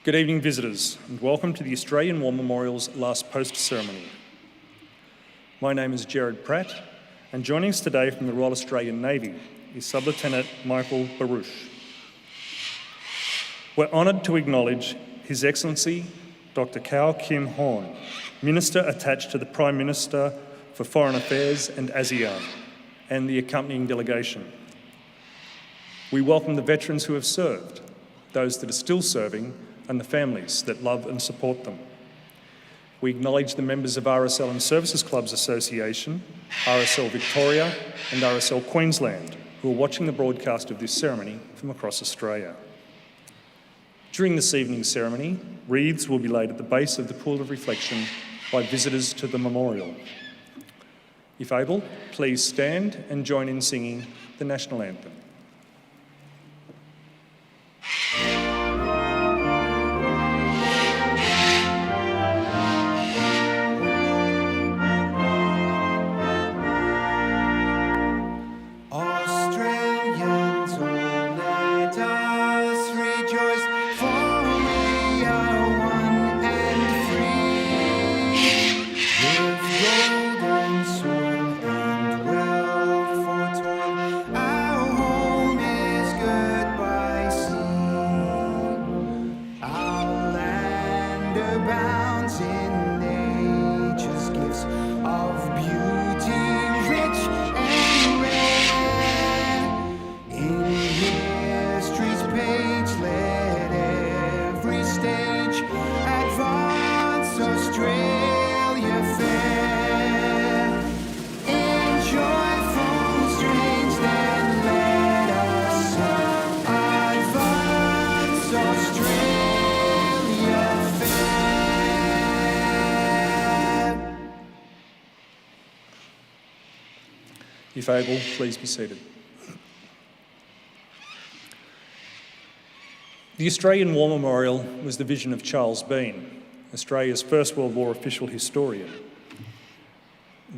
Good evening, visitors, and welcome to the Australian War Memorial's last post ceremony. My name is Gerard Pratt, and joining us today from the Royal Australian Navy is Sub-Lieutenant Michael Baruch. We're honoured to acknowledge His Excellency Dr. Kao Kim Horn, Minister attached to the Prime Minister for Foreign Affairs and ASEAN, and the accompanying delegation. We welcome the veterans who have served, those that are still serving, and the families that love and support them. We acknowledge the members of RSL Services Clubs Association, RSL Victoria and RSL Queensland, who are watching the broadcast of this ceremony from across Australia. During this evening's ceremony, wreaths will be laid at the base of the pool of reflection by visitors to the memorial. If able, please stand and join in singing the National Anthem. If able, please be seated. The Australian War Memorial was the vision of Charles Bean, Australia's First World War official historian.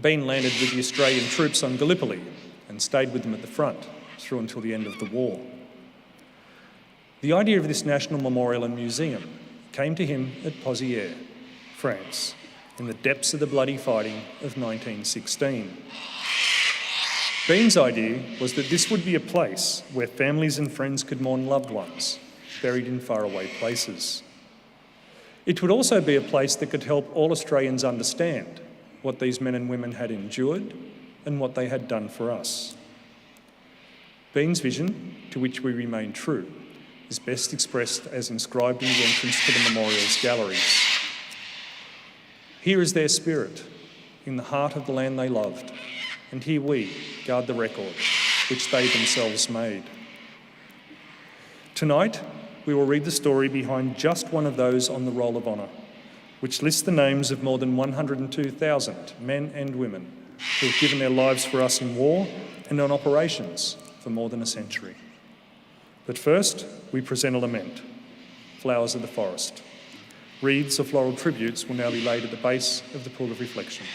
Bean landed with the Australian troops on Gallipoli and stayed with them at the front through until the end of the war. The idea of this national memorial and museum came to him at Pozières, France, in the depths of the bloody fighting of 1916. Bean's idea was that this would be a place where families and friends could mourn loved ones buried in faraway places. It would also be a place that could help all Australians understand what these men and women had endured and what they had done for us. Bean's vision, to which we remain true, is best expressed as inscribed in the entrance to the memorial's galleries. Here is their spirit, in the heart of the land they loved, and here we guard the record which they themselves made. Tonight, we will read the story behind just one of those on the Roll of Honour, which lists the names of more than 102,000 men and women who have given their lives for us in war and on operations for more than a century. But first, we present a lament, Flowers of the Forest. Wreaths of floral tributes will now be laid at the base of the pool of reflection.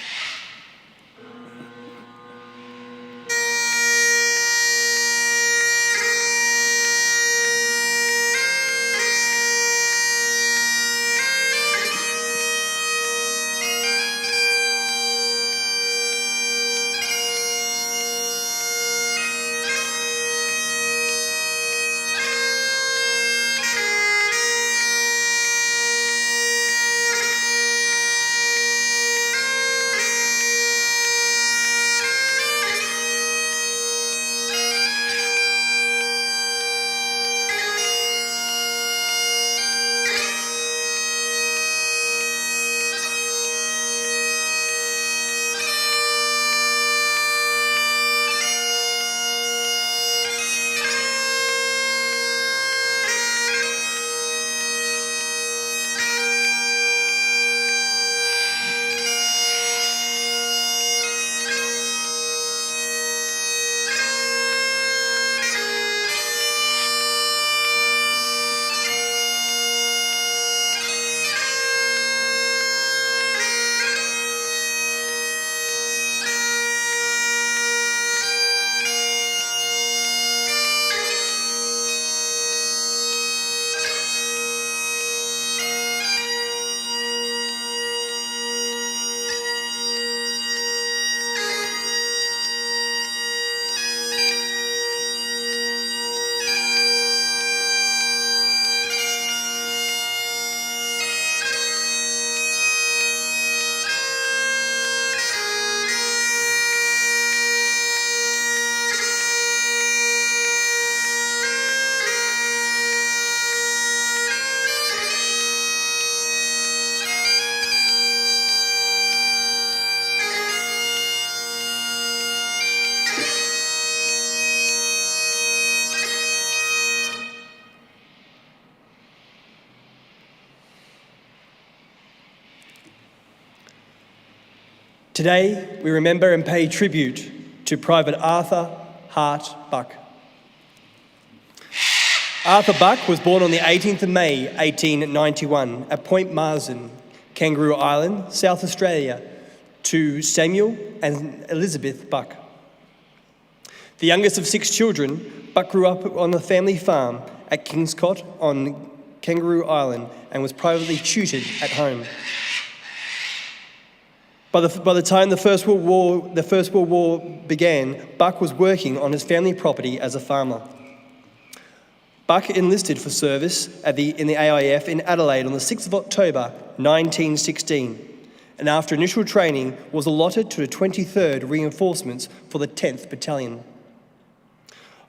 Today, we remember and pay tribute to Private Arthur Hart Buck. Arthur Buck was born on the 18th of May 1891 at Point Marsden, Kangaroo Island, South Australia, to Samuel and Elizabeth Buck. The youngest of 6 children, Buck grew up on the family farm at Kingscott on Kangaroo Island and was privately tutored at home. By the time the First World War began, Buck was working on his family property as a farmer. Buck enlisted for service in the AIF in Adelaide on the 6th of October 1916, and after initial training was allotted to the 23rd Reinforcements for the 10th Battalion.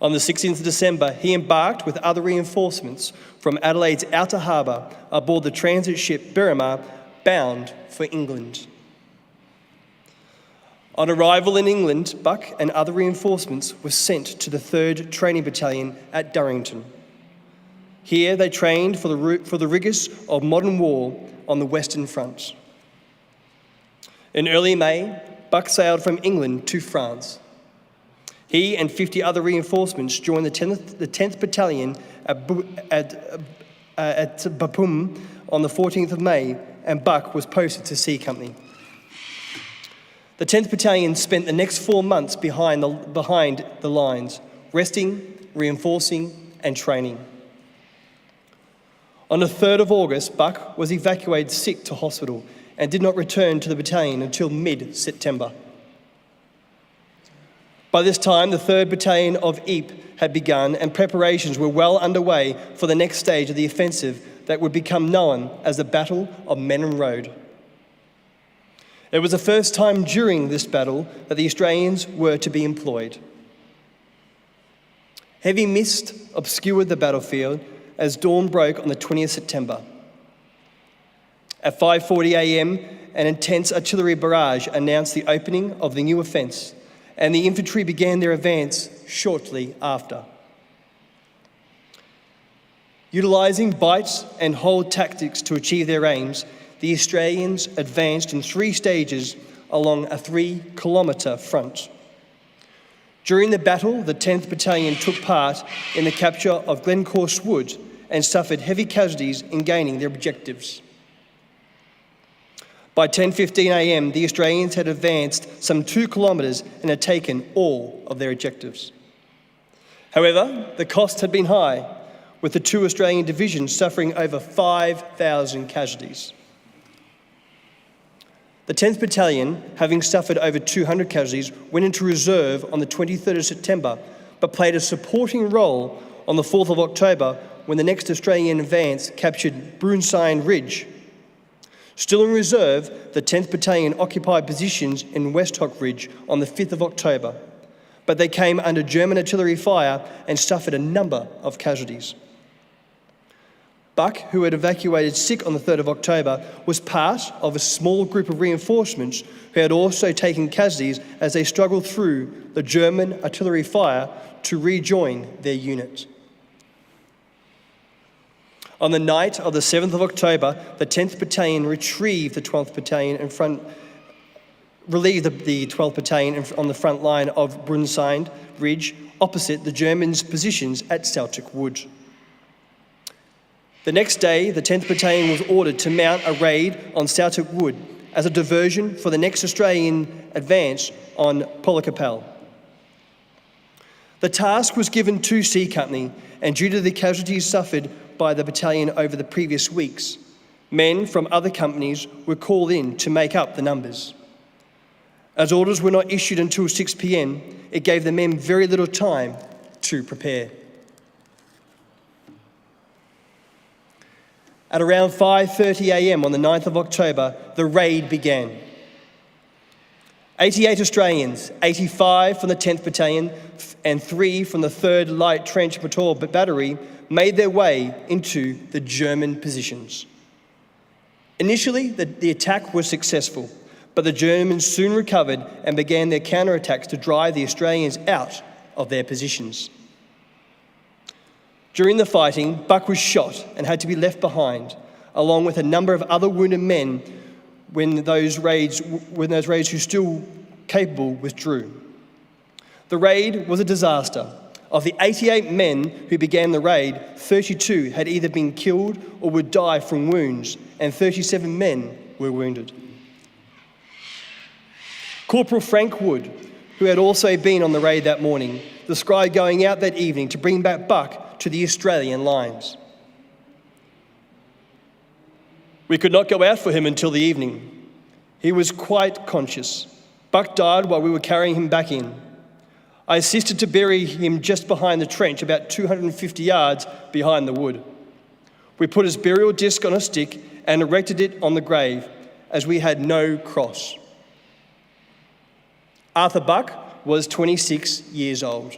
On the 16th of December, he embarked with other reinforcements from Adelaide's outer harbour aboard the transit ship Berrimah, bound for England. On arrival in England, Buck and other reinforcements were sent to the 3rd Training Battalion at Durrington. Here they trained for the rigours of modern war on the Western Front. In early May, Buck sailed from England to France. He and 50 other reinforcements joined the 10th Battalion at Bapaume on the 14th of May, and Buck was posted to C Company. The 10th Battalion spent the next 4 months behind the lines, resting, reinforcing and training. On the 3rd of August, Buck was evacuated sick to hospital and did not return to the battalion until mid-September. By this time, the 3rd Battalion of Ypres had begun and preparations were well underway for the next stage of the offensive that would become known as the Battle of Menin Road. It was the first time during this battle that the Australians were to be employed. Heavy mist obscured the battlefield as dawn broke on the 20th September. At 5:40 a.m, an intense artillery barrage announced the opening of the new offence, and the infantry began their advance shortly after. Utilising bite and hold tactics to achieve their aims, the Australians advanced in 3 stages along a 3-kilometre front. During the battle, the 10th Battalion took part in the capture of Glencorse Wood and suffered heavy casualties in gaining their objectives. By 10:15 a.m, the Australians had advanced some 2 kilometres and had taken all of their objectives. However, the cost had been high, with the 2 Australian divisions suffering over 5,000 casualties. The 10th Battalion, having suffered over 200 casualties, went into reserve on the 23rd of September, but played a supporting role on the 4th of October when the next Australian advance captured Brunswick Ridge. Still in reserve, the 10th Battalion occupied positions in Westhock Ridge on the 5th of October, but they came under German artillery fire and suffered a number of casualties. Buck, who had evacuated sick on the 3rd of October, was part of a small group of reinforcements who had also taken casualties as they struggled through the German artillery fire to rejoin their unit. On the night of the 7th of October, the 10th Battalion relieved the 12th Battalion on the front line of Brunswick Ridge opposite the Germans' positions at Celtic Wood. The next day, the 10th Battalion was ordered to mount a raid on Celtic Wood as a diversion for the next Australian advance on Policapel. The task was given to C Company, and due to the casualties suffered by the battalion over the previous weeks, men from other companies were called in to make up the numbers. As orders were not issued until 6 p.m, it gave the men very little time to prepare. At around 5:30 a.m. on the 9th of October, the raid began. 88 Australians, 85 from the 10th Battalion and 3 from the 3rd Light Trench Patrol Battery made their way into the German positions. Initially, the attack was successful, but the Germans soon recovered and began their counterattacks to drive the Australians out of their positions. During the fighting, Buck was shot and had to be left behind, along with a number of other wounded men when those raids who still capable withdrew. The raid was a disaster. Of the 88 men who began the raid, 32 had either been killed or would die from wounds, and 37 men were wounded. Corporal Frank Wood, who had also been on the raid that morning, described going out that evening to bring back Buck to the Australian lines. We could not go out for him until the evening. He was quite conscious. Buck died while we were carrying him back in. I assisted to bury him just behind the trench, about 250 yards behind the wood. We put his burial disc on a stick and erected it on the grave, as we had no cross. Arthur Buck was 26 years old.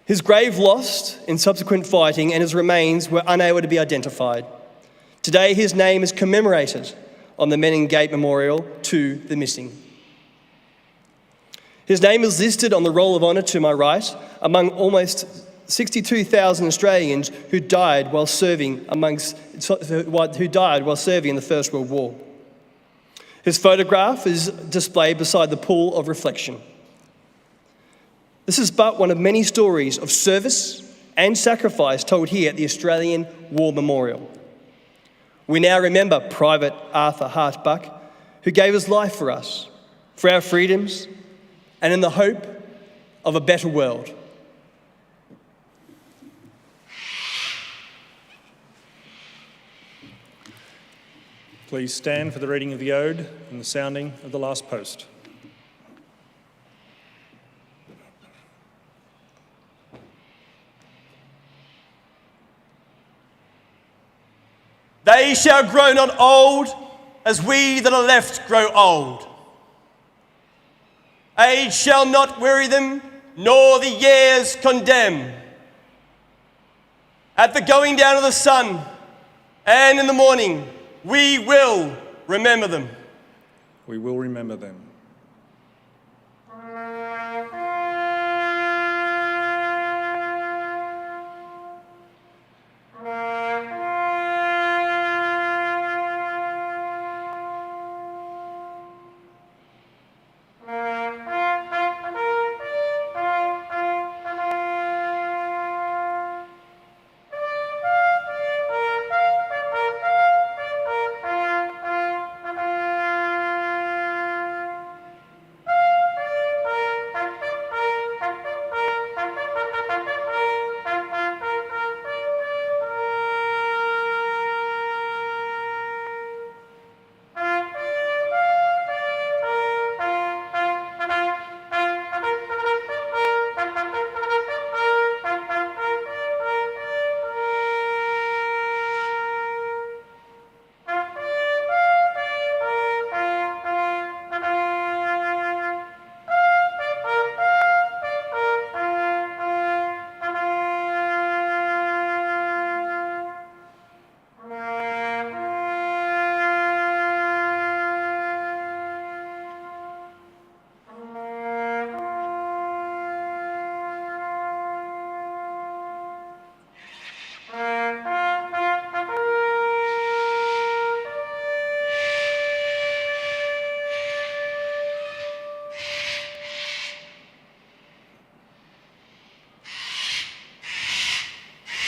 His grave lost in subsequent fighting, and his remains were unable to be identified. Today, his name is commemorated on the Menin Gate Memorial to the missing. His name is listed on the Roll of Honour to my right among almost 62,000 Australians who died while serving in the First World War. His photograph is displayed beside the pool of reflection. This is but one of many stories of service and sacrifice told here at the Australian War Memorial. We now remember Private Arthur Hart Buck, who gave his life for us, for our freedoms, and in the hope of a better world. Please stand for the reading of the Ode and the sounding of the last post. They shall grow not old as we that are left grow old. Age shall not weary them, nor the years condemn. At the going down of the sun and in the morning, we will remember them. We will remember them.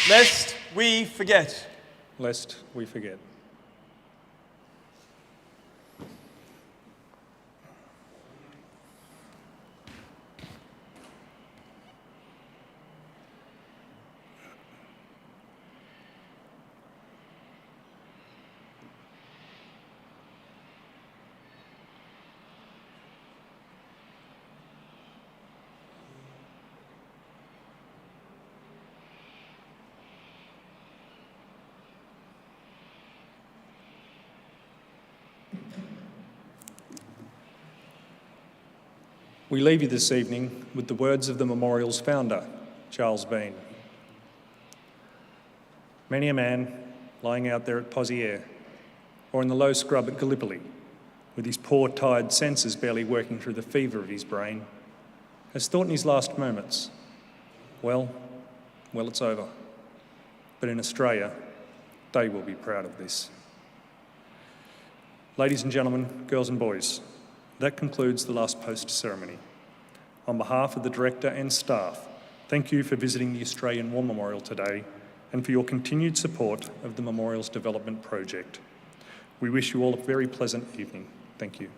Lest we forget. Lest we forget. We leave you this evening with the words of the memorial's founder, Charles Bean. Many a man lying out there at Pozières or in the low scrub at Gallipoli, with his poor, tired senses barely working through the fever of his brain, has thought in his last moments, well, it's over. But in Australia, they will be proud of this. Ladies and gentlemen, girls and boys, that concludes the last post ceremony. On behalf of the Director and staff, thank you for visiting the Australian War Memorial today and for your continued support of the Memorials Development Project. We wish you all a very pleasant evening. Thank you.